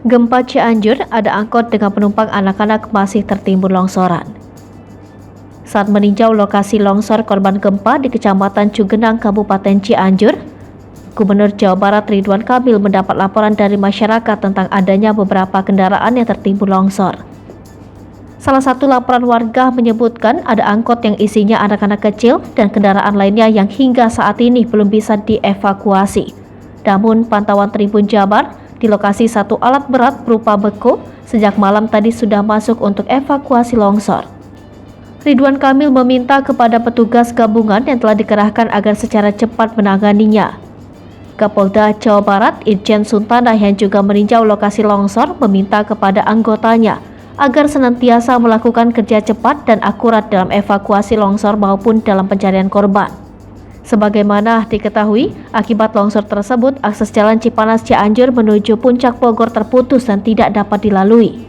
Gempa Cianjur, ada angkot dengan penumpang anak-anak masih tertimbun longsoran. Saat meninjau lokasi longsor korban gempa di Kecamatan Cugenang, Kabupaten Cianjur, Gubernur Jawa Barat Ridwan Kamil mendapat laporan dari masyarakat tentang adanya beberapa kendaraan yang tertimbun longsor. Salah satu laporan warga menyebutkan ada angkot yang isinya anak-anak kecil dan kendaraan lainnya yang hingga saat ini belum bisa dievakuasi. Namun pantauan Tribun Jabar, di lokasi satu alat berat berupa beko sejak malam tadi sudah masuk untuk evakuasi longsor. Ridwan Kamil meminta kepada petugas gabungan yang telah dikerahkan agar secara cepat menanganinya. Kapolda Jawa Barat Irjen Suntana yang juga meninjau lokasi longsor meminta kepada anggotanya agar senantiasa melakukan kerja cepat dan akurat dalam evakuasi longsor maupun dalam pencarian korban. Sebagaimana diketahui, akibat longsor tersebut, akses jalan Cipanas Cianjur menuju Puncak Bogor terputus dan tidak dapat dilalui.